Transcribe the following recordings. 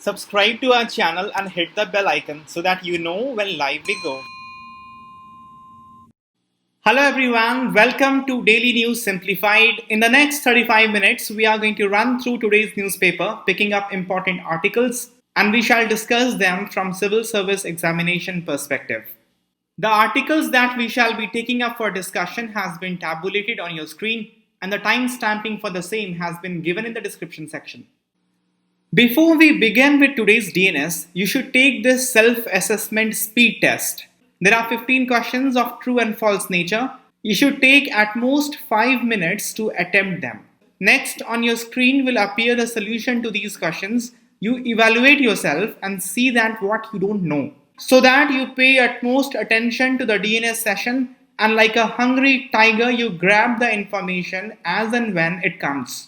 subscribe to our channel and hit the bell icon so that you know when live we go. Hello everyone, welcome to Daily News Simplified. In the next 35 minutes, we are going to run through today's newspaper, picking up important articles, and we shall discuss them from civil service examination perspective. The articles that we shall be taking up for discussion has been tabulated on your screen, and the time stamping for the same has been given in the description section. Before we begin with today's DNS, you should take this self-assessment speed test. There are 15 questions of true and false nature. You should take at most 5 minutes to attempt them. Next, on your screen will appear the solution to these questions. You evaluate yourself and see that what you don't know, so that you pay utmost attention to the DNS session and like a hungry tiger you grab the information as and when it comes.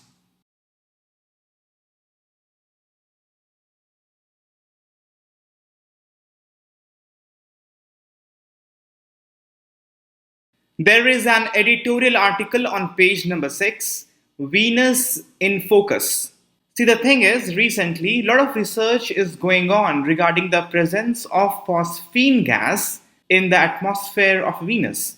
There is an editorial article on page number 6, Venus in Focus. See, the thing is, recently, a lot of research is going on regarding the presence of phosphine gas in the atmosphere of Venus.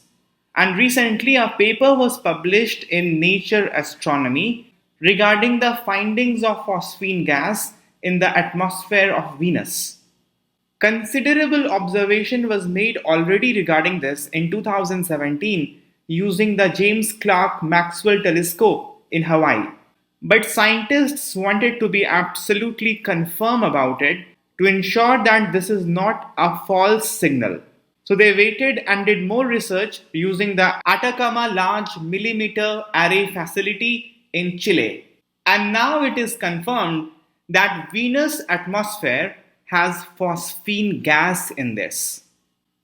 And recently, a paper was published in Nature Astronomy regarding the findings of phosphine gas in the atmosphere of Venus. Considerable observation was made already regarding this in 2017 using the James Clerk Maxwell telescope in Hawaii. But scientists wanted to be absolutely confirm about it to ensure that this is not a false signal. So they waited and did more research using the Atacama Large Millimeter Array Facility in Chile. And now it is confirmed that Venus' atmosphere has phosphine gas in this.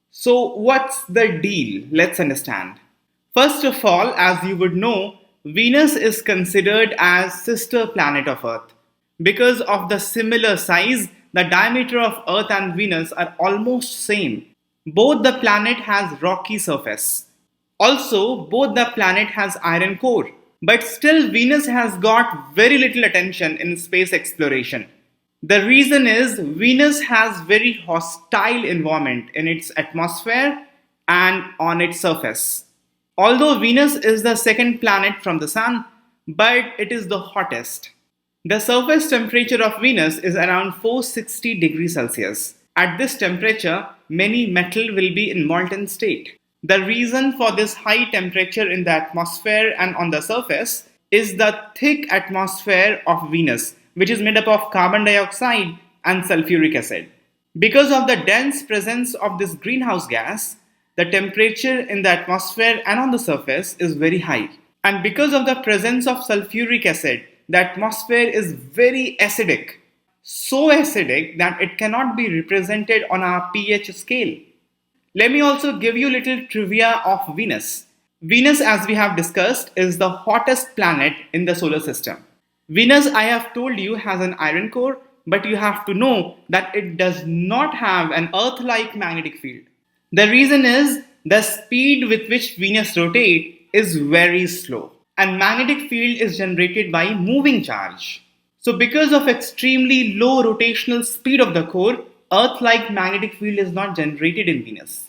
So what's the deal? Let's understand. First of all, as you would know, Venus is considered as sister planet of Earth. Because of the similar size, the diameter of Earth and Venus are almost same. Both the planet has rocky surface. Also, both the planet has iron core. But still Venus has got very little attention in space exploration. The reason is Venus has very hostile environment in its atmosphere and on its surface. Although Venus is the second planet from the Sun, but it is the hottest. The surface temperature of Venus is around 460 degrees Celsius. At this temperature, many metal will be in molten state. The reason for this high temperature in the atmosphere and on the surface is the thick atmosphere of Venus, which is made up of carbon dioxide and sulfuric acid. Because of the dense presence of this greenhouse gas, the temperature in the atmosphere and on the surface is very high. And because of the presence of sulfuric acid, the atmosphere is very acidic. So acidic that it cannot be represented on a pH scale. Let me also give you a little trivia of Venus. Venus, as we have discussed, is the hottest planet in the solar system. Venus, I have told you, has an iron core, but you have to know that it does not have an Earth-like magnetic field. The reason is the speed with which Venus rotates is very slow, and magnetic field is generated by moving charge. So because of extremely low rotational speed of the core, Earth-like magnetic field is not generated in Venus.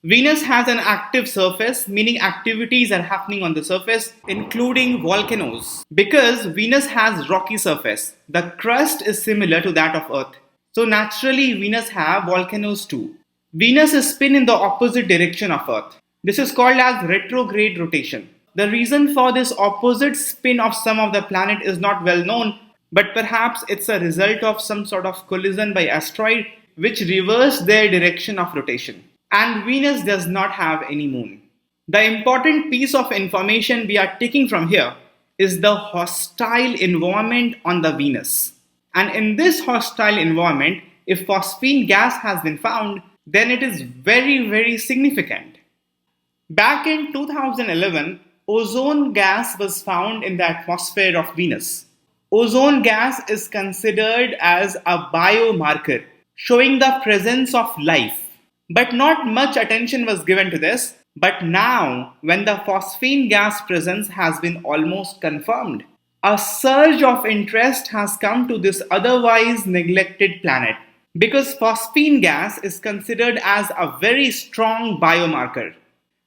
Venus has an active surface, meaning activities are happening on the surface, including volcanoes. Because Venus has rocky surface, the crust is similar to that of Earth. So naturally, Venus have volcanoes too. Venus is spin in the opposite direction of Earth. This is called as retrograde rotation. The reason for this opposite spin of some of the planet is not well known, but perhaps it's a result of some sort of collision by asteroid which reversed their direction of rotation. And Venus does not have any moon. The important piece of information we are taking from here is the hostile environment on the Venus. And in this hostile environment, if phosphine gas has been found, then it is very, very significant. Back in 2011, ozone gas was found in the atmosphere of Venus. Ozone gas is considered as a biomarker, showing the presence of life. But not much attention was given to this. But now, when the phosphine gas presence has been almost confirmed, A surge of interest has come to this otherwise neglected planet because phosphine gas is considered as a very strong biomarker.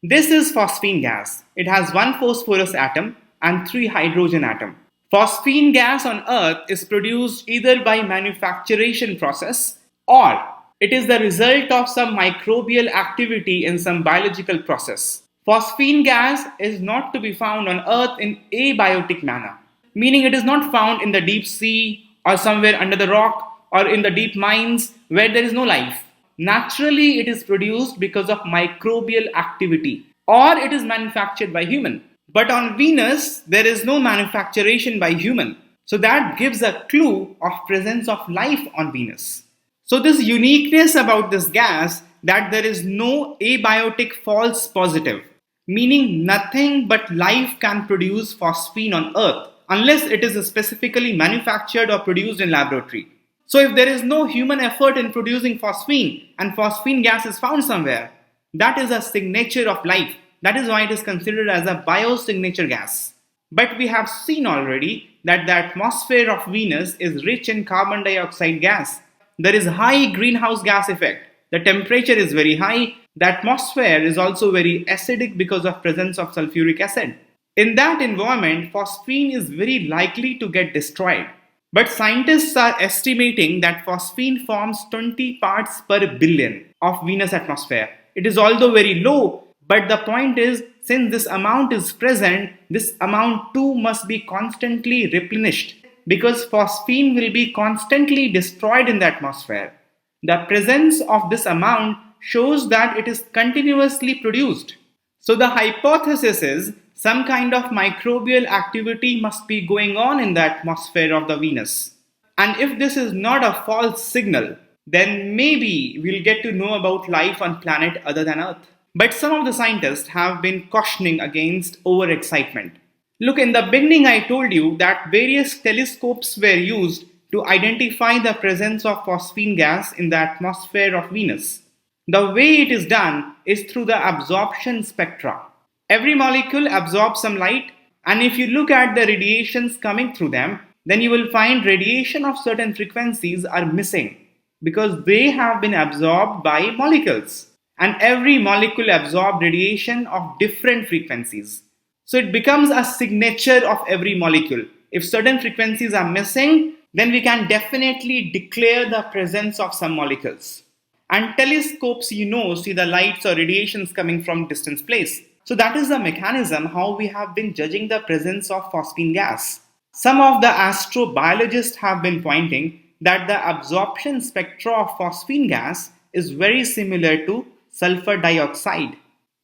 This is phosphine gas. It has one phosphorus atom and three hydrogen atom. Phosphine gas on Earth is produced either by manufacturation process or it is the result of some microbial activity in some biological process. Phosphine gas is not to be found on Earth in abiotic manner, meaning it is not found in the deep sea or somewhere under the rock or in the deep mines where there is no life. Naturally, it is produced because of microbial activity or it is manufactured by human. But on Venus, there is no manufacturation by human. So that gives a clue of presence of life on Venus. So this uniqueness about this gas that there is no abiotic false positive, meaning nothing but life can produce phosphine on Earth unless it is specifically manufactured or produced in laboratory. So if there is no human effort in producing phosphine and phosphine gas is found somewhere, that is a signature of life. That is why it is considered as a biosignature gas. But we have seen already that the atmosphere of Venus is rich in carbon dioxide gas. There is high greenhouse gas effect. The temperature is very high. The atmosphere is also very acidic because of presence of sulfuric acid. In that environment, phosphine is very likely to get destroyed. But scientists are estimating that phosphine forms 20 parts per billion of Venus atmosphere. It is although very low, but the point is, since this amount is present, this amount too must be constantly replenished because phosphine will be constantly destroyed in the atmosphere. The presence of this amount shows that it is continuously produced. So the hypothesis is some kind of microbial activity must be going on in the atmosphere of the Venus. And if this is not a false signal, then maybe we'll get to know about life on planet other than Earth. But some of the scientists have been cautioning against overexcitement. Look, in the beginning I told you that various telescopes were used to identify the presence of phosphine gas in the atmosphere of Venus. The way it is done is through the absorption spectra. Every molecule absorbs some light, and if you look at the radiations coming through them, then you will find radiation of certain frequencies are missing because they have been absorbed by molecules. And every molecule absorbs radiation of different frequencies. So it becomes a signature of every molecule. If certain frequencies are missing, then we can definitely declare the presence of some molecules. And telescopes, see the lights or radiations coming from distant place. So that is the mechanism how we have been judging the presence of phosphine gas. Some of the astrobiologists have been pointing that the absorption spectra of phosphine gas is very similar to sulfur dioxide.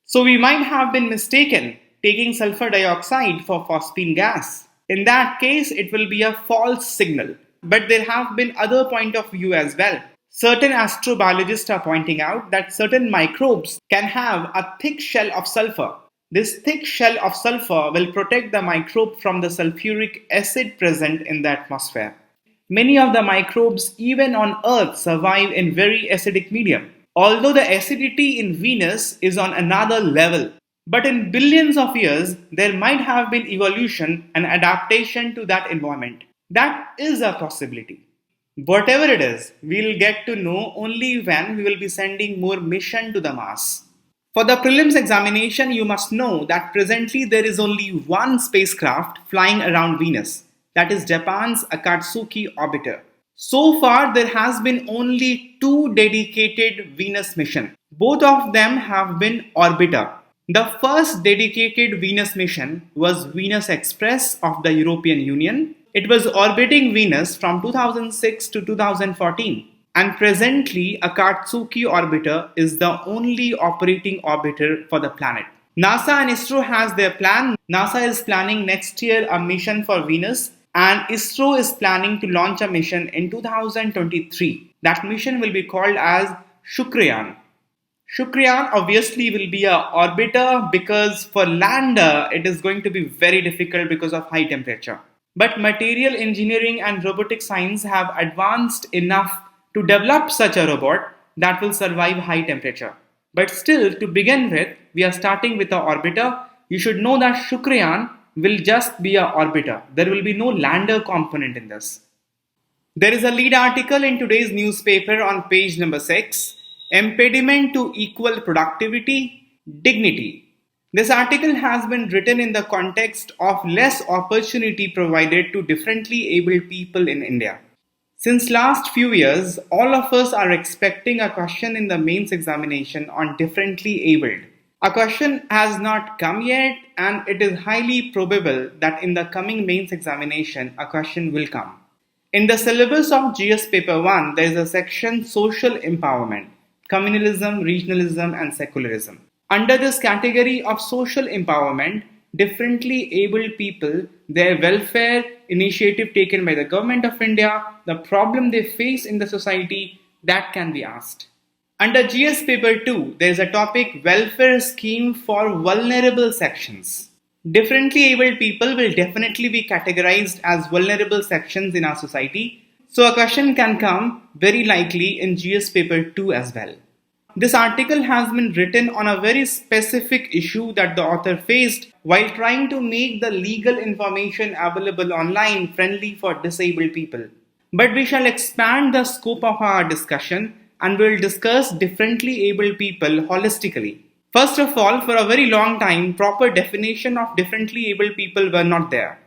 So we might have been mistaken taking sulfur dioxide for phosphine gas. In that case, it will be a false signal. But there have been other point of view as well. Certain astrobiologists are pointing out that certain microbes can have a thick shell of sulfur. This thick shell of sulfur will protect the microbe from the sulfuric acid present in the atmosphere. Many of the microbes, even on Earth, survive in very acidic medium. Although the acidity in Venus is on another level, but in billions of years, there might have been evolution and adaptation to that environment. That is a possibility. Whatever it is, we'll get to know only when we will be sending more mission to the Mars. For the prelims examination, you must know that presently there is only one spacecraft flying around Venus, that is Japan's Akatsuki orbiter. So far, there has been only 2 dedicated Venus missions. Both of them have been orbiter. The first dedicated Venus mission was Venus Express of the European Union. It was orbiting Venus from 2006 to 2014. And presently, Akatsuki orbiter is the only operating orbiter for the planet. NASA and ISRO has their plan. NASA is planning next year a mission for Venus, and ISRO is planning to launch a mission in 2023. That mission will be called as Shukriyan. Shukriyan obviously will be an orbiter because for lander it is going to be very difficult because of high temperature. But material engineering and robotic science have advanced enough to develop such a robot that will survive high temperature. But still, to begin with, we are starting with the orbiter. You should know that Shukriyan will just be a orbiter. There will be no lander component in this. There is a lead article in today's newspaper on page number 6, Impediment to Equal Productivity, Dignity. This article has been written in the context of less opportunity provided to differently abled people in India. Since last few years, all of us are expecting a question in the mains examination on differently abled. A question has not come yet, and it is highly probable that in the coming mains examination, a question will come. In the syllabus of GS Paper 1, there is a section Social Empowerment, Communalism, Regionalism and Secularism. Under this category of social empowerment, differently abled people, their welfare, initiative taken by the Government of India, the problem they face in the society, that can be asked. Under GS Paper 2, there is a topic Welfare Scheme for Vulnerable Sections. Differently abled people will definitely be categorized as vulnerable sections in our society, so a question can come very likely in GS Paper 2 as well. This article has been written on a very specific issue that the author faced while trying to make the legal information available online friendly for disabled people. But we shall expand the scope of our discussion and will discuss differently abled people holistically. First of all, for a very long time, proper definition of differently abled people were not there.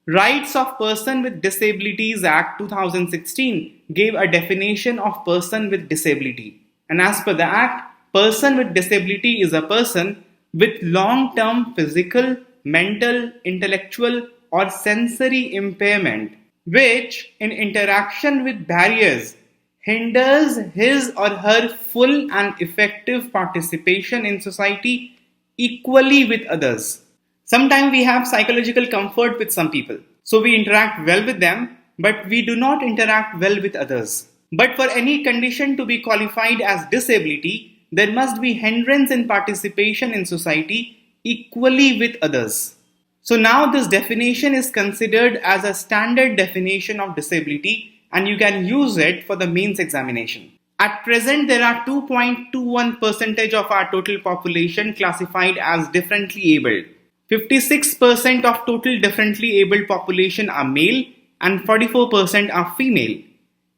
Rights of Person with Disabilities Act 2016 gave a definition of person with disability. And as per the Act, person with disability is a person with long-term physical, mental, intellectual or sensory impairment, which in interaction with barriers hinders his or her full and effective participation in society equally with others. Sometimes we have psychological comfort with some people, so we interact well with them, but we do not interact well with others. But for any condition to be qualified as disability, there must be hindrance in participation in society equally with others. So now this definition is considered as a standard definition of disability, and you can use it for the mains examination. At present, there are 2.21% of our total population classified as differently abled. 56% of total differently abled population are male and 44% are female.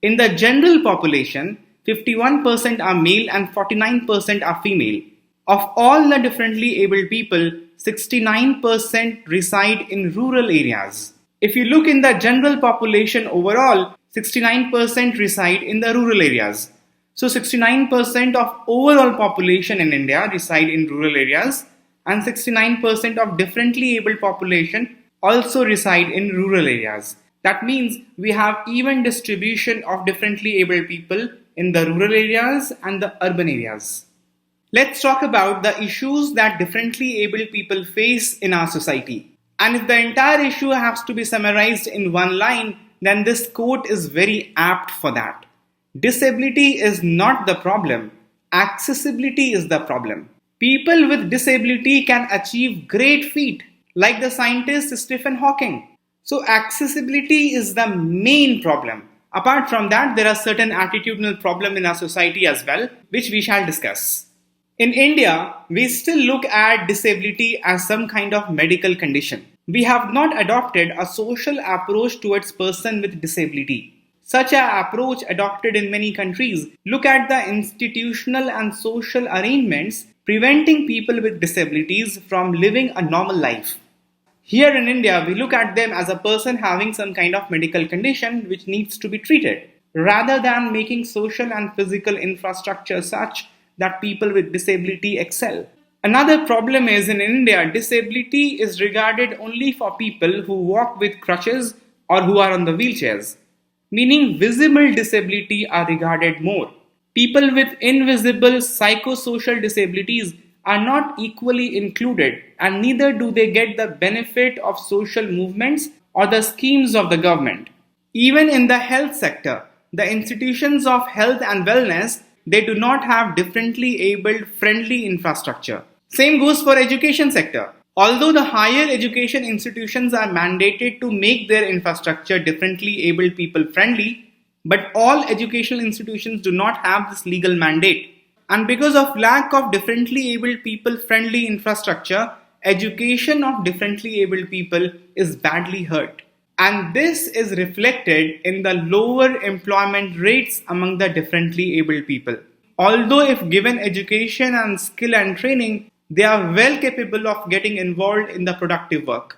In the general population, 51% are male and 49% are female. Of all the differently abled people, 69% reside in rural areas. If you look in the general population overall, 69% reside in the rural areas. So 69% of overall population in India reside in rural areas, and 69% of differently abled population also reside in rural areas. That means we have even distribution of differently abled people in the rural areas and the urban areas. Let's talk about the issues that differently abled people face in our society. And if the entire issue has to be summarized in one line, then this quote is very apt for that. Disability is not the problem. Accessibility is the problem. People with disability can achieve great feat, like the scientist Stephen Hawking. So accessibility is the main problem. Apart from that, there are certain attitudinal problems in our society as well, which we shall discuss. In India, we still look at disability as some kind of medical condition. We have not adopted a social approach towards person with disability. Such an approach adopted in many countries look at the institutional and social arrangements preventing people with disabilities from living a normal life. Here in India, we look at them as a person having some kind of medical condition which needs to be treated, rather than making social and physical infrastructure such that people with disability excel. Another problem is in India, disability is regarded only for people who walk with crutches or who are on the wheelchairs, meaning visible disability are regarded more. People with invisible psychosocial disabilities are not equally included, and neither do they get the benefit of social movements or the schemes of the government. Even in the health sector, the institutions of health and wellness, they do not have differently abled friendly infrastructure. Same goes for education sector. Although the higher education institutions are mandated to make their infrastructure differently abled people friendly, but all educational institutions do not have this legal mandate. And because of lack of differently abled people friendly infrastructure, education of differently abled people is badly hurt. And this is reflected in the lower employment rates among the differently abled people. Although, if given education and skill and training, they are well capable of getting involved in the productive work.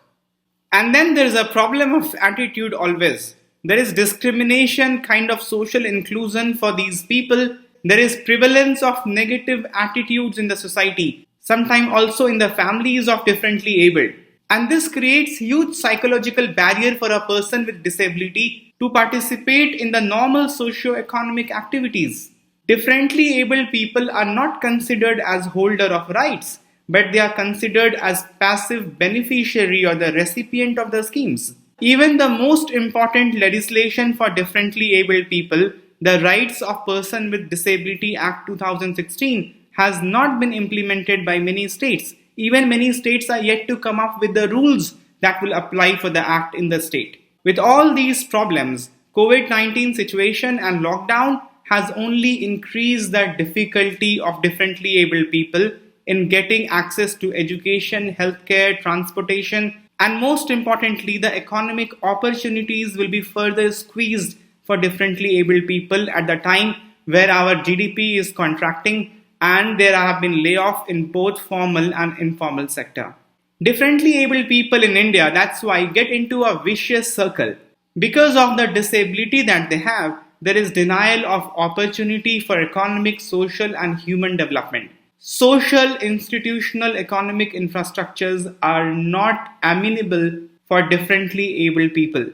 And then there is a problem of attitude always. There is discrimination, kind of social inclusion for these people. There is prevalence of negative attitudes in the society, sometimes also in the families of differently abled. And this creates huge psychological barrier for a person with disability to participate in the normal socio-economic activities. Differently abled people are not considered as holder of rights, but they are considered as passive beneficiary or the recipient of the schemes. Even the most important legislation for differently abled people, the Rights of Person with Disability Act 2016, has not been implemented by many states. Even many states are yet to come up with the rules that will apply for the act in the state. With all these problems, COVID-19 situation and lockdown has only increased the difficulty of differently abled people in getting access to education, healthcare, transportation, and most importantly, the economic opportunities will be further squeezed for differently abled people at the time where our GDP is contracting and there have been layoffs in both formal and informal sector. Differently abled people in India, that's why, get into a vicious circle. Because of the disability that they have, there is denial of opportunity for economic, social, and human development. Social, institutional, economic infrastructures are not amenable for differently abled people.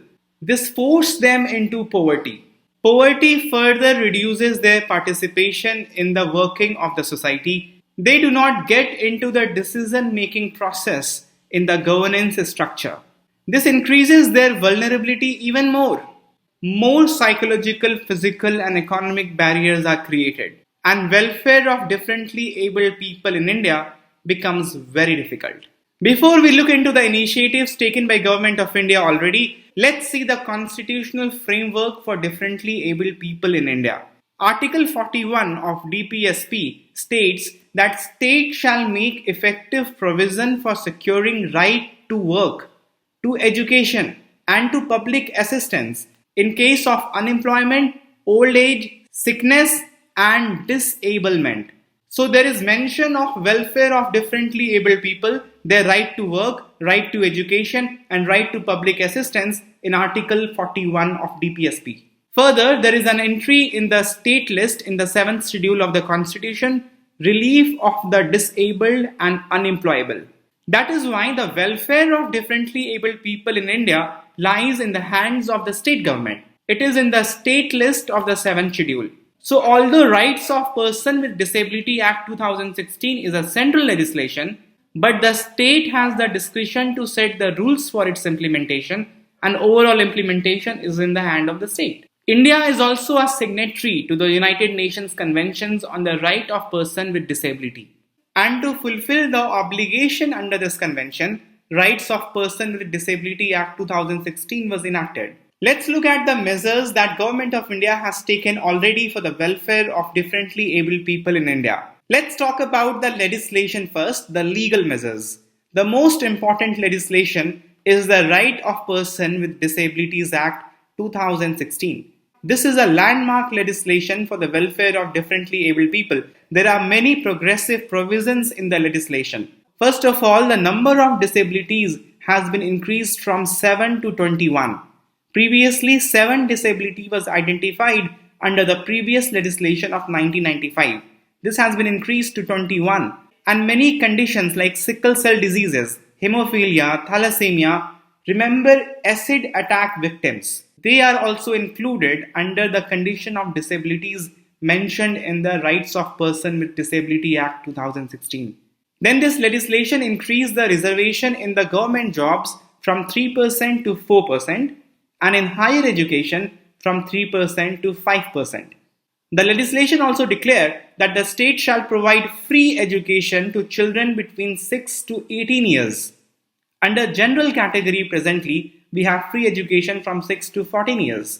This forces them into poverty. Poverty further reduces their participation in the working of the society. They do not get into the decision-making process in the governance structure. This increases their vulnerability even more. More psychological, physical, and economic barriers are created, and welfare of differently abled people in India becomes very difficult. Before we look into the initiatives taken by Government of India already, let's see the constitutional framework for differently abled people in India. Article 41 of DPSP states that state shall make effective provision for securing right to work, to education, and to public assistance in case of unemployment, old age, sickness, and disablement. So there is mention of welfare of differently abled people, their right to work, right to education, and right to public assistance in Article 41 of DPSP. Further, there is an entry in the state list in the 7th schedule of the Constitution, relief of the disabled and unemployable. That is why the welfare of differently abled people in India lies in the hands of the state government. It is in the state list of the 7th schedule. So although Rights of Person with Disability Act 2016 is a central legislation, but the state has the discretion to set the rules for its implementation, and overall implementation is in the hand of the state. India is also a signatory to the United Nations Conventions on the Right of Person with Disability. And to fulfill the obligation under this convention, Rights of Person with Disability Act 2016 was enacted. Let's look at the measures that Government of India has taken already for the welfare of differently abled people in India. Let's talk about the legislation first, the legal measures. The most important legislation is the Right of Person with Disabilities Act 2016. This is a landmark legislation for the welfare of differently abled people. There are many progressive provisions in the legislation. First of all, the number of disabilities has been increased from 7 to 21. Previously, 7 disability was identified under the previous legislation of 1995. This has been increased to 21. And many conditions like sickle cell diseases, hemophilia, thalassemia, remember acid attack victims. They are also included under the condition of disabilities mentioned in the Rights of Person with Disability Act 2016. Then this legislation increased the reservation in the government jobs from 3% to 4%. And in higher education from 3% to 5%. The legislation also declared that the state shall provide free education to children between 6 to 18 years. Under general category presently, we have free education from 6 to 14 years.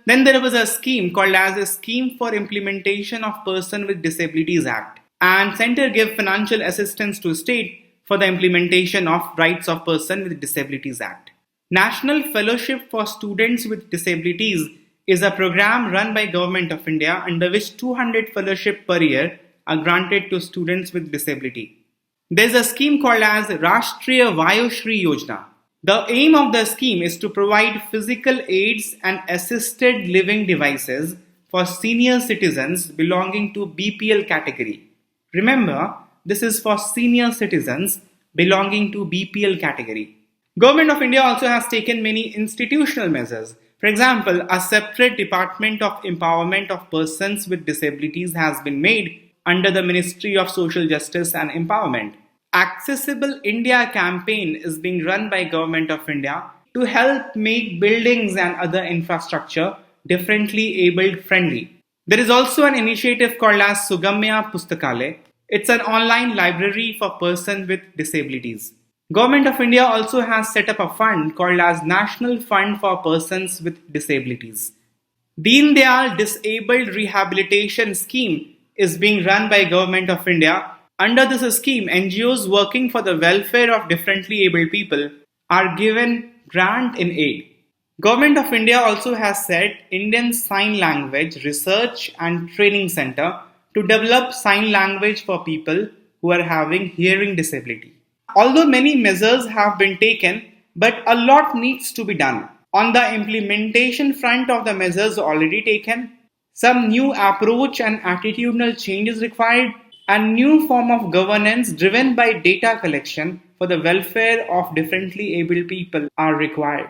Then there was a scheme called as a Scheme for Implementation of Person with Disabilities Act. And center gave financial assistance to state for the implementation of Rights of Person with Disabilities Act. National Fellowship for Students with Disabilities is a program run by Government of India under which 200 fellowship per year are granted to students with disability. There is a scheme called as Rashtriya Vayushri Yojana. The aim of the scheme is to provide physical aids and assisted living devices for senior citizens belonging to BPL category. Remember, this is for senior citizens belonging to BPL category. Government of India also has taken many institutional measures. For example, a separate Department of Empowerment of Persons with Disabilities has been made under the Ministry of Social Justice and Empowerment. Accessible India campaign is being run by Government of India to help make buildings and other infrastructure differently abled friendly. There is also an initiative called as Sugamya Pustakale. It's an online library for persons with disabilities. Government of India also has set up a fund called as National Fund for Persons with Disabilities. Deen Dayal Disabled Rehabilitation Scheme is being run by Government of India. Under this scheme, NGOs working for the welfare of differently abled people are given grant in aid. Government of India also has set Indian Sign Language Research and Training Center to develop sign language for people who are having hearing disability. Although many measures have been taken, but a lot needs to be done. On the implementation front of the measures already taken, some new approach and attitudinal change is required, and new form of governance driven by data collection for the welfare of differently abled people are required.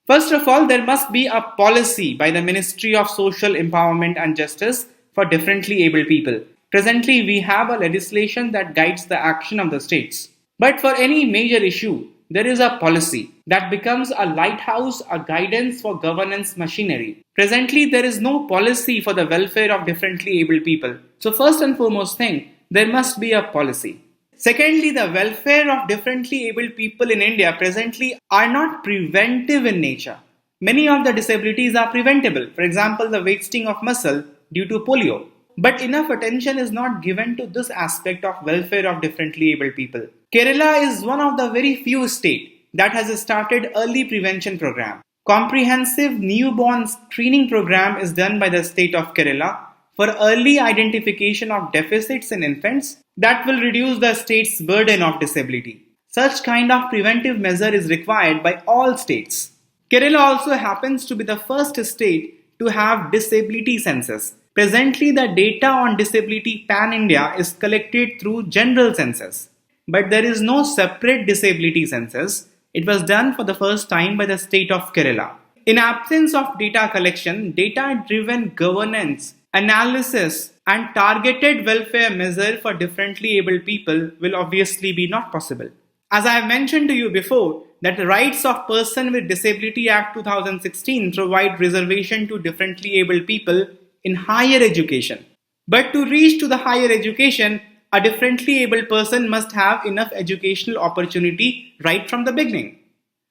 First of all, there must be a policy by the Ministry of Social Empowerment and Justice for differently abled people. Presently, we have a legislation that guides the action of the states. But for any major issue, there is a policy that becomes a lighthouse, a guidance for governance machinery. Presently, there is no policy for the welfare of differently abled people. So first and foremost thing, there must be a policy. Secondly, the welfare of differently abled people in India presently are not preventive in nature. Many of the disabilities are preventable. For example, the wasting of muscle due to polio. But enough attention is not given to this aspect of welfare of differently abled people. Kerala is one of the very few states that has started early prevention program. Comprehensive newborn screening program is done by the state of Kerala for early identification of deficits in infants that will reduce the state's burden of disability. Such kind of preventive measure is required by all states. Kerala also happens to be the first state to have disability census. Presently, the data on disability pan-India is collected through general census. But there is no separate disability census. It was done for the first time by the state of Kerala. In absence of data collection, data-driven governance, analysis, and targeted welfare measure for differently abled people will obviously be not possible. As I have mentioned to you before, that the Rights of Person with Disability Act 2016 provide reservation to differently abled people in higher education. But to reach to the higher education, a differently abled person must have enough educational opportunity right from the beginning.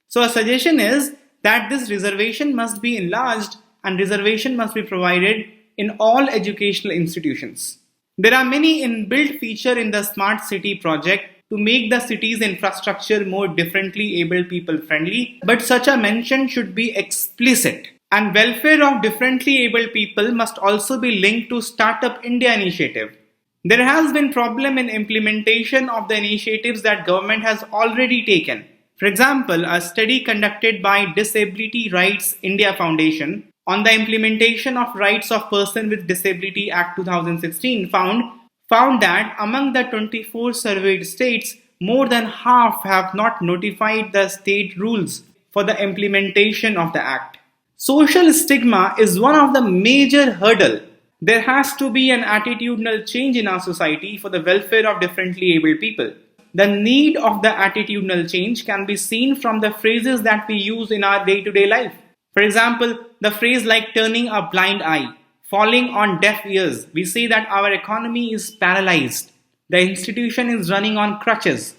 So a suggestion is that this reservation must be enlarged and reservation must be provided in all educational institutions. There are many inbuilt features in the Smart City project to make the city's infrastructure more differently abled people friendly, but such a mention should be explicit. And welfare of differently abled people must also be linked to Startup India initiative. There has been problem in implementation of the initiatives that government has already taken. For example, a study conducted by Disability Rights India Foundation on the implementation of Rights of Person with Disability Act 2016 found that among the 24 surveyed states, more than half have not notified the state rules for the implementation of the act. Social stigma is one of the major hurdles. There has to be an attitudinal change in our society for the welfare of differently abled people. The need of the attitudinal change can be seen from the phrases that we use in our day-to-day life. For example, the phrase like turning a blind eye, falling on deaf ears. We say that our economy is paralyzed. The institution is running on crutches.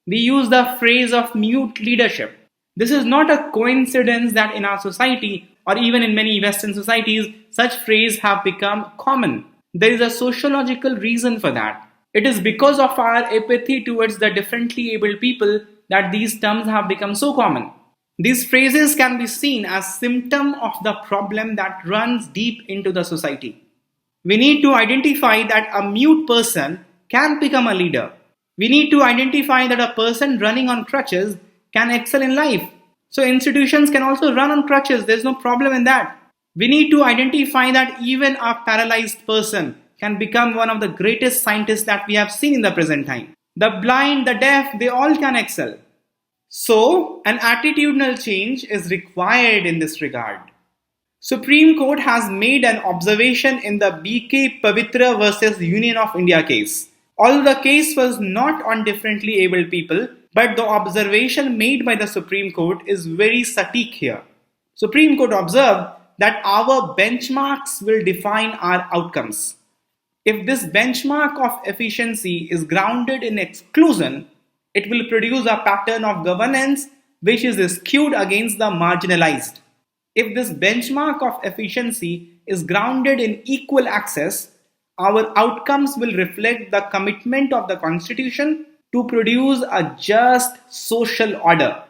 We use the phrase of mute leadership. This is not a coincidence that in our society or even in many Western societies, such phrases have become common. There is a sociological reason for that. It is because of our apathy towards the differently abled people that these terms have become so common. These phrases can be seen as symptom of the problem that runs deep into the society. We need to identify that a mute person can become a leader. We need to identify that a person running on crutches can excel in life. So institutions can also run on crutches. There's no problem in that. We need to identify that even a paralyzed person can become one of the greatest scientists that we have seen in the present time. The blind, the deaf, they all can excel. So, an attitudinal change is required in this regard. Supreme Court has made an observation in the BK Pavitra versus Union of India case. Although the case was not on differently abled people, but the observation made by the Supreme Court is very satik here. Supreme Court observed that our benchmarks will define our outcomes. If this benchmark of efficiency is grounded in exclusion, it will produce a pattern of governance which is skewed against the marginalized. If this benchmark of efficiency is grounded in equal access, our outcomes will reflect the commitment of the Constitution to produce a just social order.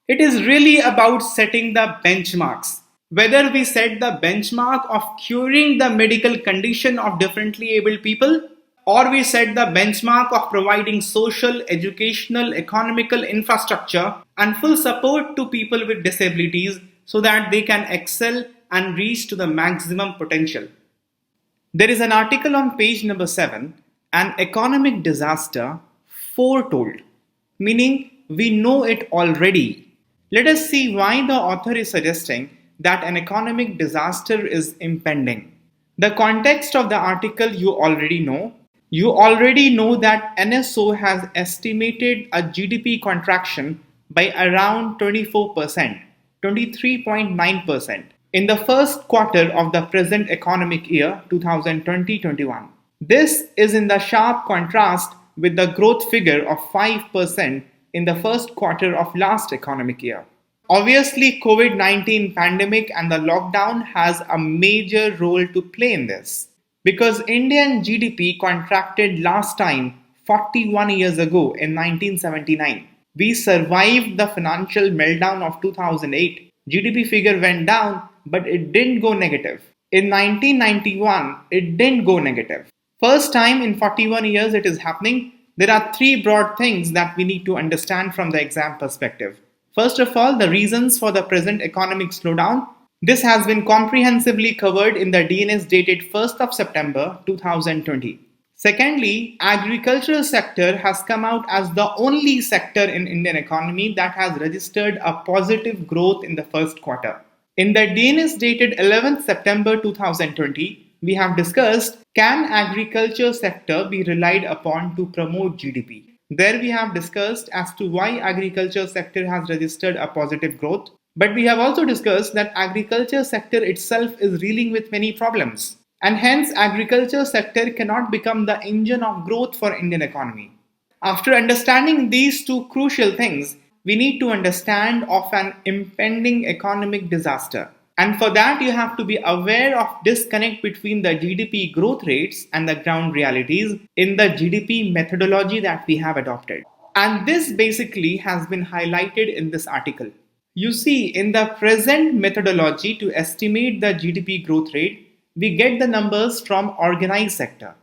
It is really about setting the benchmarks. Whether we set the benchmark of curing the medical condition of differently abled people, or we set the benchmark of providing social, educational, economical infrastructure and full support to people with disabilities so that they can excel and reach to the maximum potential. There is an article on page number 7, an economic disaster foretold, meaning we know it already. Let us see why the author is suggesting that an economic disaster is impending. The context of the article you already know. You already know that NSO has estimated a GDP contraction by around 24%, 23.9% in the first quarter of the present economic year 2020-21. This is in the sharp contrast with the growth figure of 5% in the first quarter of last economic year. Obviously, COVID-19 pandemic and the lockdown has a major role to play in this. Because Indian GDP contracted last time 41 years ago in 1979. We survived the financial meltdown of 2008. GDP figure went down, but it didn't go negative. In 1991, it didn't go negative. First time in 41 years it is happening. There are three broad things that we need to understand from the exam perspective. First of all, the reasons for the present economic slowdown. This has been comprehensively covered in the DNS dated 1st of September 2020. Secondly, agricultural sector has come out as the only sector in Indian economy that has registered a positive growth in the first quarter. In the DNS dated 11th September 2020, we have discussed, can agriculture sector be relied upon to promote GDP? There we have discussed as to why agriculture sector has registered a positive growth. But we have also discussed that agriculture sector itself is reeling with many problems. And hence agriculture sector cannot become the engine of growth for Indian economy. After understanding these two crucial things, we need to understand of an impending economic disaster. And for that you have to be aware of disconnect between the GDP growth rates and the ground realities in the GDP methodology that we have adopted. And this basically has been highlighted in this article. You see, in the present methodology to estimate the GDP growth rate, we get the numbers from organized sector.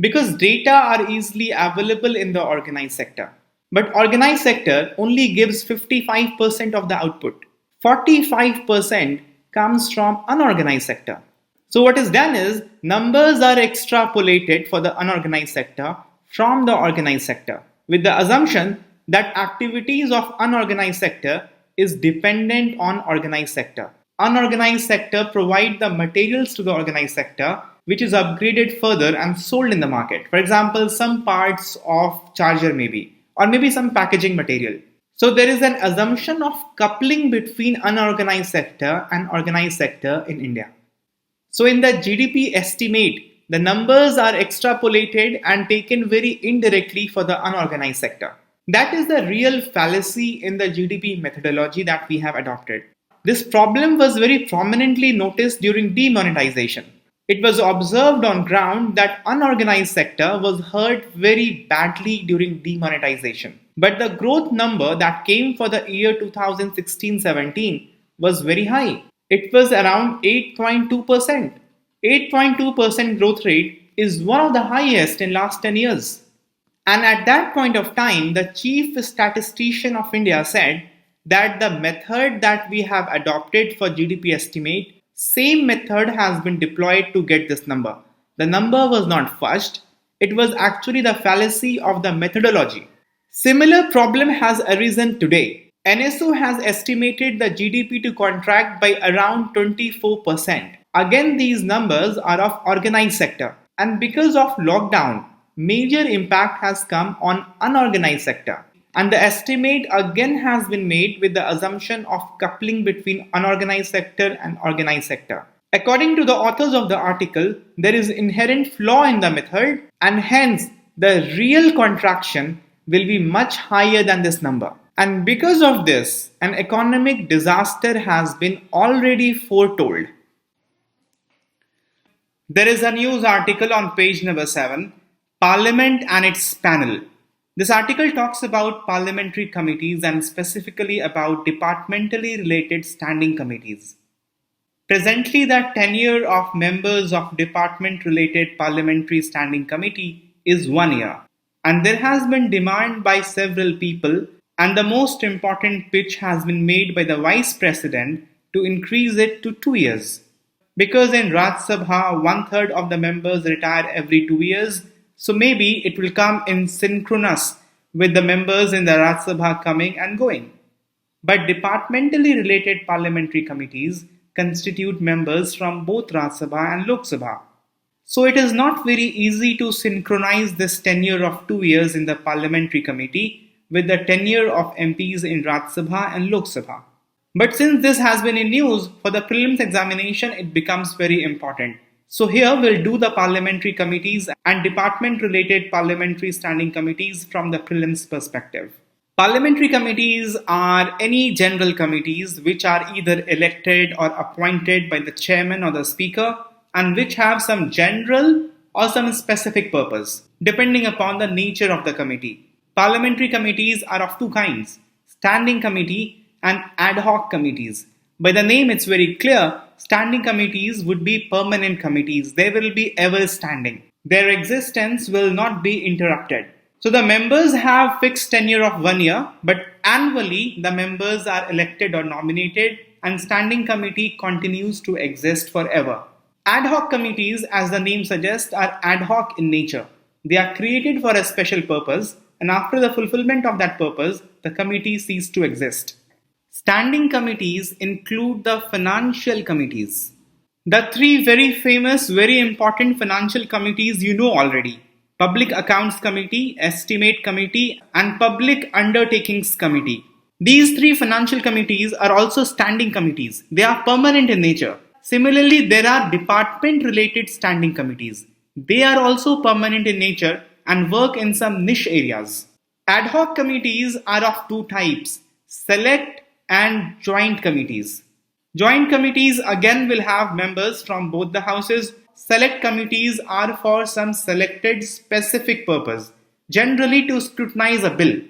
Because data are easily available in the organized sector. But organized sector only gives 55% of the output. 45% comes from unorganized sector. So what is done is, numbers are extrapolated for the unorganized sector from the organized sector, with the assumption that activities of unorganized sector is dependent on organized sector. Unorganized sector provide the materials to the organized sector, which is upgraded further and sold in the market. For example, some parts of charger maybe, or maybe some packaging material. So there is an assumption of coupling between unorganized sector and organized sector in India. So in the GDP estimate, the numbers are extrapolated and taken very indirectly for the unorganized sector. That is the real fallacy in the GDP methodology that we have adopted. This problem was very prominently noticed during demonetization. It was observed on ground that unorganized sector was hurt very badly during demonetization. But the growth number that came for the year 2016-17 was very high. It was around 8.2%. 8.2% growth rate is one of the highest in last 10 years. And at that point of time, the chief statistician of India said that the method that we have adopted for GDP estimate, same method has been deployed to get this number. The number was not fudged, it was actually the fallacy of the methodology. Similar problem has arisen today. NSO has estimated the GDP to contract by around 24%. Again, these numbers are of organized sector, and because of lockdown, major impact has come on unorganized sector. And the estimate again has been made with the assumption of coupling between unorganized sector and organized sector. According to the authors of the article, there is inherent flaw in the method, and hence the real contraction will be much higher than this number. And because of this, an economic disaster has been already foretold. There is a news article on page number 7, Parliament and its panel. This article talks about parliamentary committees and specifically about departmentally related standing committees. Presently, the tenure of members of department-related parliamentary standing committee is 1 year. And there has been demand by several people, and the most important pitch has been made by the Vice President to increase it to 2 years. Because in Rajya Sabha, 1/3 of the members retire every 2 years, so maybe it will come in synchronous with the members in the Rajya Sabha coming and going. But departmentally related parliamentary committees constitute members from both Rajya Sabha and Lok Sabha. So it is not very easy to synchronize this tenure of 2 years in the parliamentary committee with the tenure of MPs in Rajya Sabha and Lok Sabha. But since this has been in news, for the prelims examination it becomes very important. So here we'll do the parliamentary committees and department-related parliamentary standing committees from the prelims perspective. Parliamentary committees are any general committees which are either elected or appointed by the chairman or the speaker and which have some general or some specific purpose, depending upon the nature of the committee. Parliamentary committees are of two kinds, standing committee and ad hoc committees. By the name it's very clear, standing committees would be permanent committees. They will be ever standing. Their existence will not be interrupted. So the members have fixed tenure of 1 year, but annually the members are elected or nominated and standing committee continues to exist forever. Ad hoc committees, as the name suggests, are ad hoc in nature. They are created for a special purpose, and after the fulfillment of that purpose, the committee ceases to exist. Standing committees include the financial committees. The three very famous, very important financial committees you know already. Public Accounts Committee, Estimate Committee, and Public Undertakings Committee. These three financial committees are also standing committees. They are permanent in nature. Similarly, there are department-related standing committees. They are also permanent in nature and work in some niche areas. Ad hoc committees are of two types, select and joint committees. Joint committees again will have members from both the houses. Select committees are for some selected specific purpose, generally to scrutinize a bill.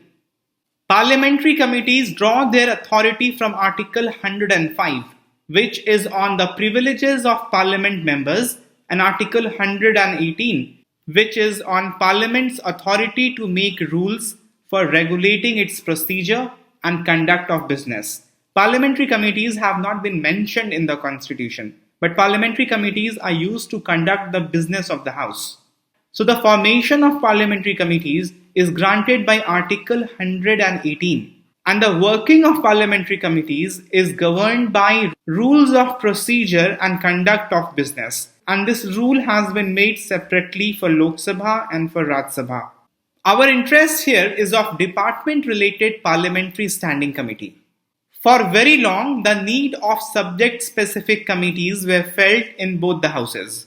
Parliamentary committees draw their authority from Article 105, which is on the privileges of Parliament members, and Article 118, which is on Parliament's authority to make rules for regulating its procedure and conduct of business. Parliamentary committees have not been mentioned in the Constitution, but parliamentary committees are used to conduct the business of the House. So the formation of parliamentary committees is granted by Article 118, and the working of parliamentary committees is governed by rules of procedure and conduct of business, and this rule has been made separately for Lok Sabha and for Rajya Sabha. Our interest here is of department-related parliamentary standing committee. For very long, the need of subject-specific committees were felt in both the houses.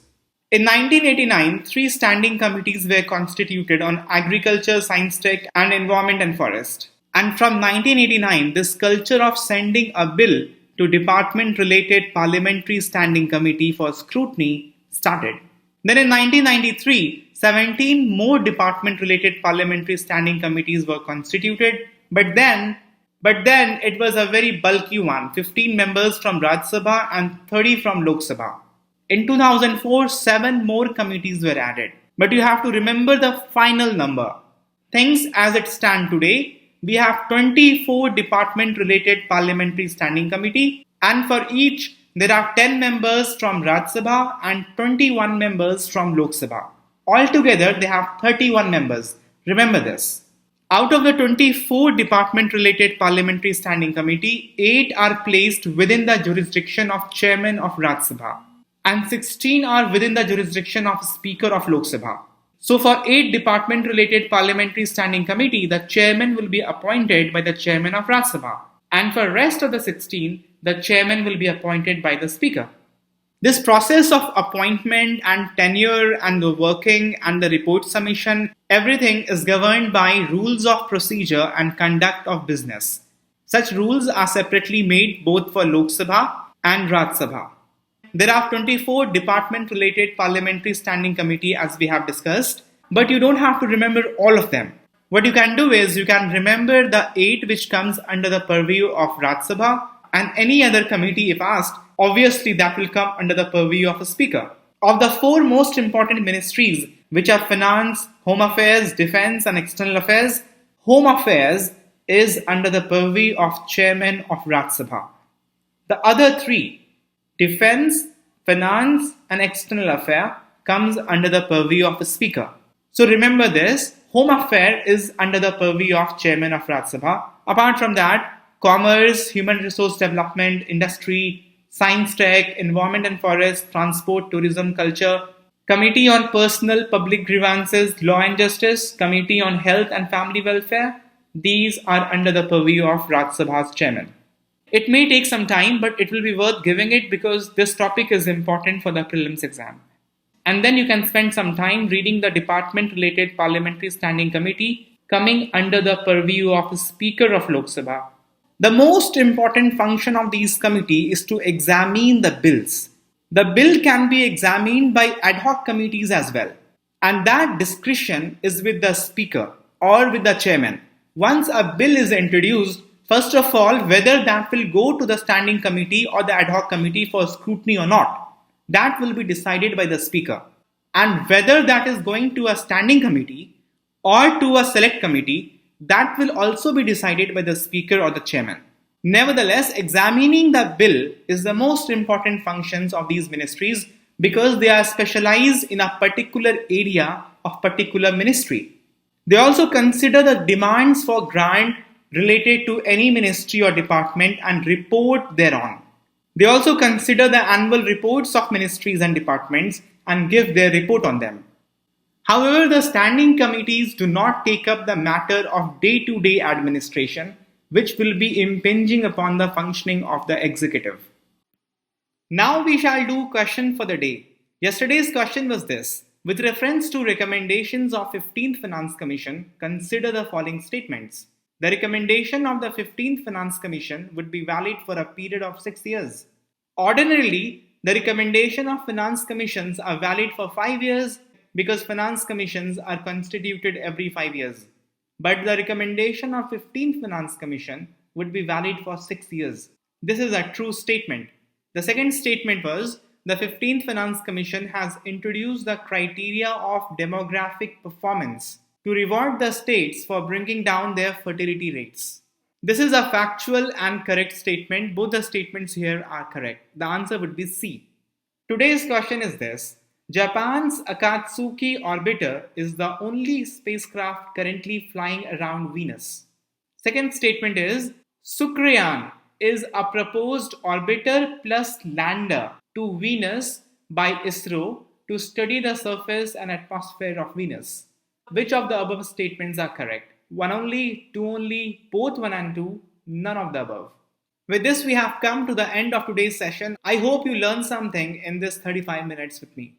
In 1989, 3 standing committees were constituted on agriculture, science tech, and environment and forest. And from 1989, this culture of sending a bill to department-related parliamentary standing committee for scrutiny started. Then in 1993, 17 more department-related parliamentary standing committees were constituted, but then it was a very bulky one, 15 members from Rajya Sabha and 30 from Lok Sabha. In 2004, 7 more committees were added. But you have to remember the final number. Things as it stand today, we have 24 department-related parliamentary standing committee, and for each there are 10 members from Rajya Sabha and 21 members from Lok Sabha. Altogether, they have 31 members. Remember this. Out of the 24 department-related parliamentary standing committee, 8 are placed within the jurisdiction of chairman of Rajya Sabha, and 16 are within the jurisdiction of Speaker of Lok Sabha. So for 8 department-related parliamentary standing committee, the chairman will be appointed by the chairman of Rajya Sabha, and for rest of the 16, the chairman will be appointed by the speaker. This process of appointment and tenure and the working and the report submission, everything is governed by rules of procedure and conduct of business. Such rules are separately made both for Lok Sabha and Rajya Sabha. There are 24 department-related parliamentary standing committee as we have discussed, but you don't have to remember all of them. What you can do is you can remember the 8 which comes under the purview of Rajya Sabha, and any other committee if asked, obviously that will come under the purview of a speaker. Of the 4 most important ministries, which are Finance, Home Affairs, Defence and External Affairs, Home Affairs is under the purview of Chairman of Rajya Sabha. The other 3, Defence, Finance and External Affair comes under the purview of a speaker. So remember this, Home Affair is under the purview of Chairman of Rajya Sabha. Apart from that, Commerce, Human Resource Development, Industry, Science Tech, Environment and Forest, Transport, Tourism, Culture, Committee on Personal Public Grievances, Law and Justice, Committee on Health and Family Welfare, these are under the purview of Rajya Sabha's chairman. It may take some time, but it will be worth giving it because this topic is important for the prelims exam. And then you can spend some time reading the department-related parliamentary standing committee coming under the purview of the Speaker of Lok Sabha. The most important function of these committee is to examine the bills. The bill can be examined by ad hoc committees as well. And that discretion is with the speaker or with the chairman. Once a bill is introduced, first of all, whether that will go to the standing committee or the ad hoc committee for scrutiny or not, that will be decided by the speaker. And whether that is going to a standing committee or to a select committee, that will also be decided by the speaker or the chairman. Nevertheless, examining the bill is the most important functions of these ministries because they are specialized in a particular area of particular ministry. They also consider the demands for grant related to any ministry or department and report thereon. They also consider the annual reports of ministries and departments and give their report on them. However, the standing committees do not take up the matter of day-to-day administration, which will be impinging upon the functioning of the executive. Now we shall do question for the day. Yesterday's question was this. With reference to recommendations of 15th Finance Commission, consider the following statements. The recommendation of the 15th Finance Commission would be valid for a period of 6 years. Ordinarily, the recommendation of Finance Commissions are valid for 5 years because Finance Commissions are constituted every 5 years. But the recommendation of 15th Finance Commission would be valid for 6 years. This is a true statement. The second statement was, the 15th Finance Commission has introduced the criteria of demographic performance to reward the states for bringing down their fertility rates. This is a factual and correct statement. Both the statements here are correct. The answer would be C. Today's question is this. Japan's Akatsuki orbiter is the only spacecraft currently flying around Venus. Second statement is Sukrayan is a proposed orbiter plus lander to Venus by ISRO to study the surface and atmosphere of Venus. Which of the above statements are correct? 1 only, 2 only, both 1 and 2, none of the above. With this, we have come to the end of today's session. I hope you learned something in this 35 minutes with me.